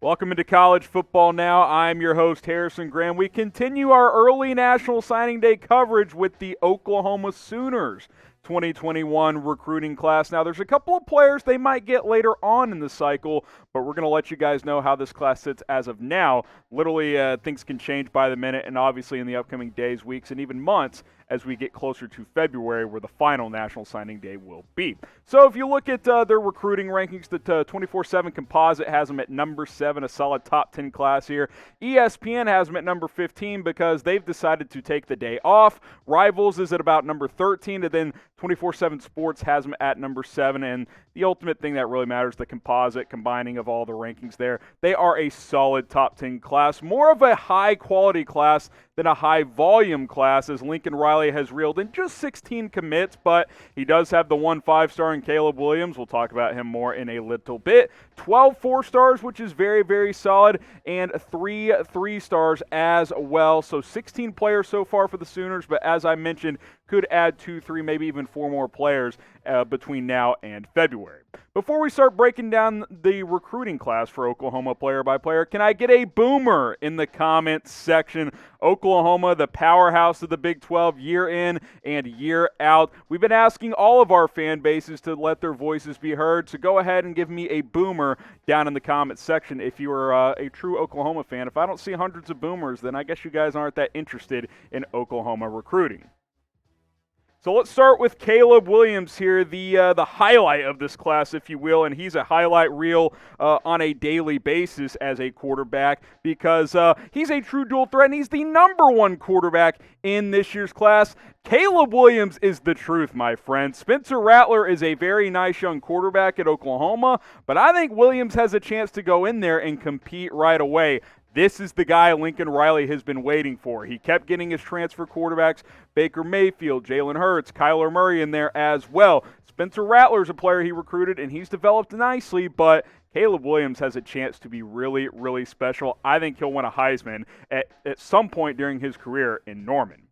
Welcome into College Football Now. I'm your host, Harrison Graham. We continue our early National Signing Day coverage with the Oklahoma Sooners 2021 recruiting class. Now, there's a couple of players they might get later on in the cycle, but we're going to let you guys know how this class sits as of now. Literally, things can change by the minute, and obviously in the upcoming days, weeks, and even months as we get closer to February, where the final National Signing Day will be. So if you look at their recruiting rankings, the 24/7 Composite has them at number 7, a solid top 10 class here. ESPN has them at number 15 because they've decided to take the day off. Rivals is at about number 13, and then 24/7 Sports has them at number 7, and the ultimate thing that really matters, the Composite, combining of all the rankings there. They are a solid top 10 class, more of a high-quality class than a high-volume class, as Lincoln Riley has reeled in just 16 commits, but he does have the 1 5-star in Caleb Williams. We'll talk about him more in a little bit. 12 4-stars, which is very, very solid, and 3 3-stars as well. So 16 players so far for the Sooners, but as I mentioned, could add 2, 3, maybe even 4 more players between now and February. Before we start breaking down the recruiting class for Oklahoma player by player, can I get a boomer in the comments section? Oklahoma, the powerhouse of the Big 12, year in and year out. We've been asking all of our fan bases to let their voices be heard, so go ahead and give me a boomer down in the comments section if you are a true Oklahoma fan. If I don't see hundreds of boomers, then I guess you guys aren't that interested in Oklahoma recruiting. So let's start with Caleb Williams here, the highlight of this class, if you will, and he's a highlight reel on a daily basis as a quarterback because he's a true dual threat, and he's the number 1 quarterback in this year's class. Caleb Williams is the truth, my friend. Spencer Rattler is a very nice young quarterback at Oklahoma, but I think Williams has a chance to go in there and compete right away. This is the guy Lincoln Riley has been waiting for. He kept getting his transfer quarterbacks, Baker Mayfield, Jalen Hurts, Kyler Murray in there as well. Spencer Rattler is a player he recruited, and he's developed nicely, but Caleb Williams has a chance to be really, really special. I think he'll win a Heisman at some point during his career in Norman.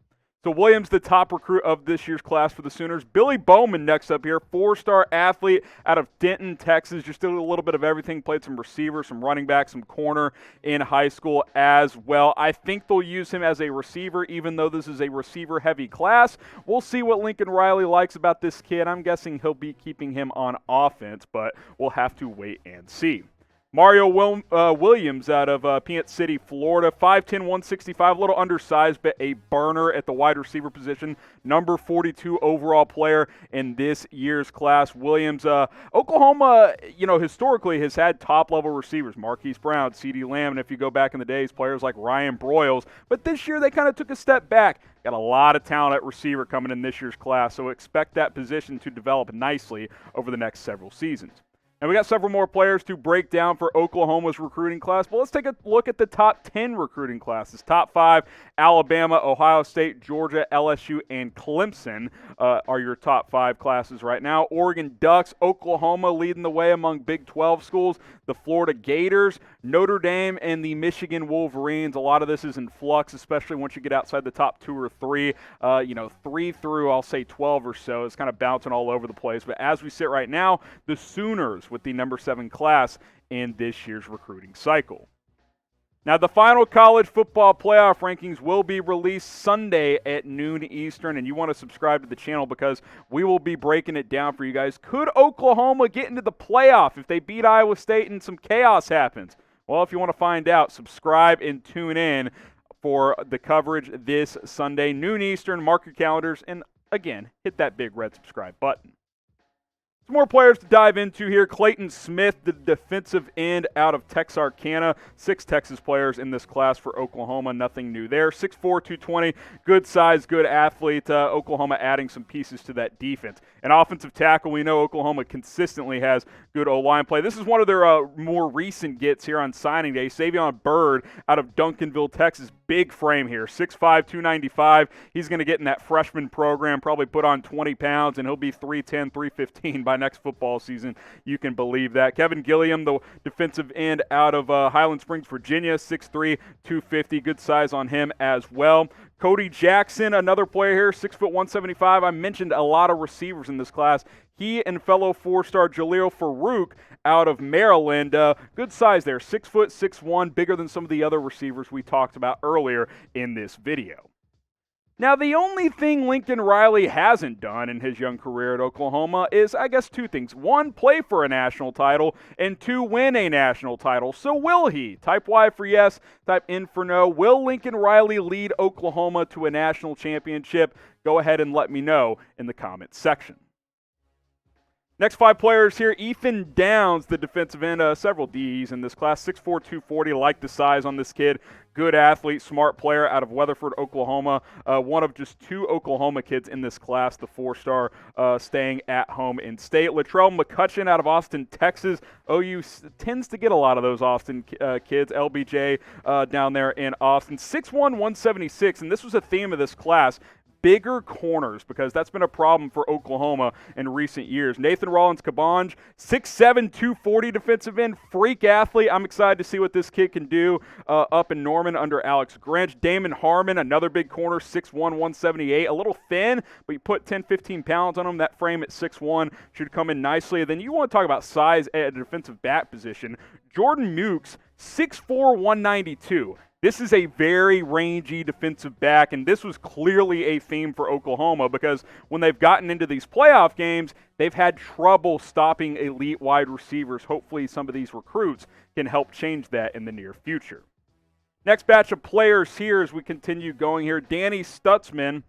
So Williams, the top recruit of this year's class for the Sooners. Billy Bowman next up here, 4-star athlete out of Denton, Texas. Just did a little bit of everything, played some receiver, some running back, some corner in high school as well. I think they'll use him as a receiver, even though this is a receiver-heavy class. We'll see what Lincoln Riley likes about this kid. I'm guessing he'll be keeping him on offense, but we'll have to wait and see. Mario Williams out of Peanut City, Florida, 5'10", 165, a little undersized, but a burner at the wide receiver position. Number 42 overall player in this year's class. Williams, Oklahoma, historically has had top-level receivers, Marquise Brown, CeeDee Lamb, and if you go back in the days, players like Ryan Broyles. But this year they kind of took a step back. Got a lot of talent at receiver coming in this year's class, so expect that position to develop nicely over the next several seasons. And we got several more players to break down for Oklahoma's recruiting class, but let's take a look at the top 10 recruiting classes. Top 5, Alabama, Ohio State, Georgia, LSU, and Clemson are your top 5 classes right now. Oregon Ducks, Oklahoma leading the way among Big 12 schools. The Florida Gators, Notre Dame, and the Michigan Wolverines. A lot of this is in flux, especially once you get outside the top 2 or 3. 3 through, I'll say, 12 or so. It's kind of bouncing all over the place. But as we sit right now, the Sooners with the number 7 class in this year's recruiting cycle. Now, the final college football playoff rankings will be released Sunday at noon Eastern, and you want to subscribe to the channel because we will be breaking it down for you guys. Could Oklahoma get into the playoff if they beat Iowa State and some chaos happens? Well, if you want to find out, subscribe and tune in for the coverage this Sunday, noon Eastern. Mark your calendars, and again, hit that big red subscribe button. Some more players to dive into here. Clayton Smith, the defensive end out of Texarkana. 6 Texas players in this class for Oklahoma. Nothing new there. 6'4", 220. Good size, good athlete. Oklahoma adding some pieces to that defense. An offensive tackle, we know Oklahoma consistently has good O-line play. This is one of their more recent gets here on signing day. Savion Byrd out of Duncanville, Texas. Big frame here. 6'5", 295. He's going to get in that freshman program, probably put on 20 pounds, and he'll be 310, 315 by next football season. You can believe that. Kevin Gilliam, the defensive end out of Highland Springs, Virginia, 6'3", 250. Good size on him as well. Cody Jackson, another player here, 6 foot 175. I mentioned a lot of receivers in this class. He and fellow four-star Jaleel Farouk out of Maryland. Good size there, 6 foot 6'1", bigger than some of the other receivers we talked about earlier in this video. Now, the only thing Lincoln Riley hasn't done in his young career at Oklahoma is, I guess, two things. One, play for a national title, and two, win a national title. So will he? Type Y for yes, type N for no. Will Lincoln Riley lead Oklahoma to a national championship? Go ahead and let me know in the comments section. Next 5 players here, Ethan Downs, the defensive end, several Ds in this class, 6'4", 240, like the size on this kid. Good athlete, smart player out of Weatherford, Oklahoma. One of just 2 Oklahoma kids in this class, the 4-star staying at home in state. Latrell McCutcheon out of Austin, Texas. OU tends to get a lot of those Austin kids. LBJ down there in Austin. 6'1", 176, and this was a theme of this class. Bigger corners, because that's been a problem for Oklahoma in recent years. Nathan Rollins-Cabange, 6'7", 240 defensive end, freak athlete. I'm excited to see what this kid can do up in Norman under Alex Grinch. Damon Harmon, another big corner, 6'1", 178. A little thin, but you put 10, 15 pounds on him. That frame at 6'1" should come in nicely. And then you want to talk about size at a defensive back position. Jordan Mukes, 6'4", 192. This is a very rangy defensive back, and this was clearly a theme for Oklahoma because when they've gotten into these playoff games, they've had trouble stopping elite wide receivers. Hopefully some of these recruits can help change that in the near future. Next batch of players here as we continue going here. Danny Stutzman,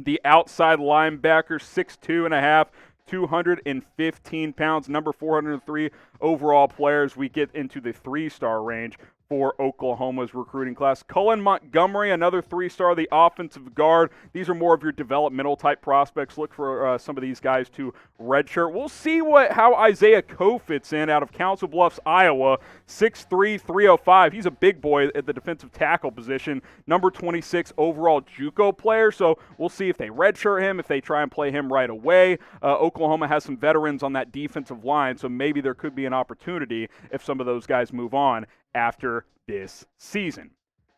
the outside linebacker, 6'2.5", 215 pounds, number 403 overall players. We get into the 3-star range for Oklahoma's recruiting class. Cullen Montgomery, another 3-star, the offensive guard. These are more of your developmental type prospects. Look for some of these guys to redshirt. We'll see how Isaiah Coe fits in out of Council Bluffs, Iowa, 6'3", 305. He's a big boy at the defensive tackle position, number 26 overall JUCO player. So we'll see if they redshirt him, if they try and play him right away. Oklahoma has some veterans on that defensive line, so maybe there could be an opportunity if some of those guys move on after this season.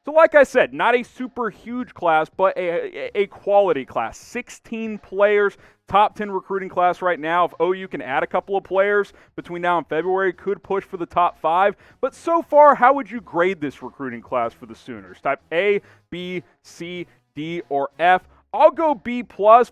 So like I said, not a super huge class, but a quality class. 16 players, top 10 recruiting class right now. If OU can add a couple of players between now and February, could push for the top 5. But so far, how would you grade this recruiting class for the Sooners? Type A, B, C, D, or F. I'll go B+,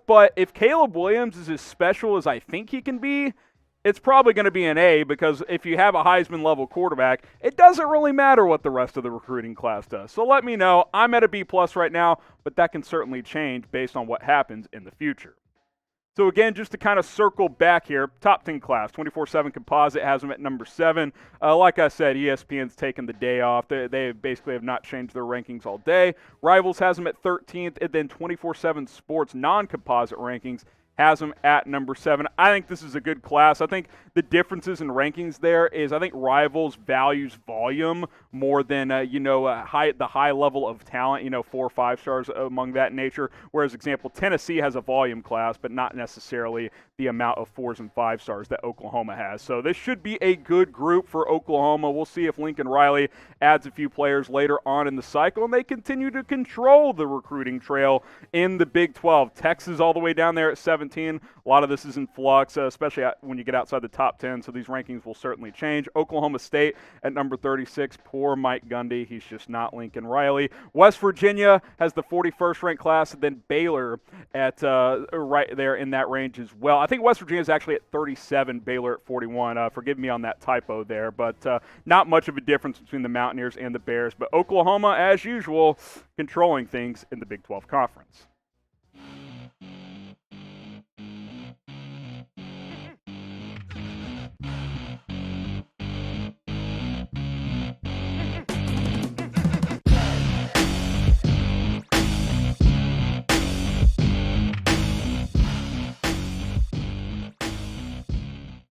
but if Caleb Williams is as special as I think he can be, it's probably going to be an A, because if you have a Heisman-level quarterback, it doesn't really matter what the rest of the recruiting class does. So let me know. I'm at a B+ right now, but that can certainly change based on what happens in the future. So again, just to kind of circle back here, top 10 class, 24/7 Composite has them at number 7. Like I said, ESPN's taken the day off. They basically have not changed their rankings all day. Rivals has them at 13th, and then 24/7 Sports non-Composite rankings has them at number 7. I think this is a good class. I think the differences in rankings there is I think Rivals values volume more than, the high level of talent, 4 or 5 stars among that nature. Whereas, example, Tennessee has a volume class, but not necessarily the amount of 4s and 5 stars that Oklahoma has. So this should be a good group for Oklahoma. We'll see if Lincoln Riley adds a few players later on in the cycle, and they continue to control the recruiting trail in the Big 12. Texas all the way down there at 17. A lot of this is in flux, especially when you get outside the top 10, so these rankings will certainly change. Oklahoma State at number 36. Poor Mike Gundy. He's just not Lincoln Riley. West Virginia has the 41st ranked class, and then Baylor at right there in that range as well. I think West Virginia is actually at 37, Baylor at 41. Forgive me on that typo there, but not much of a difference between the Mountaineers and the Bears. But Oklahoma, as usual, controlling things in the Big 12 Conference.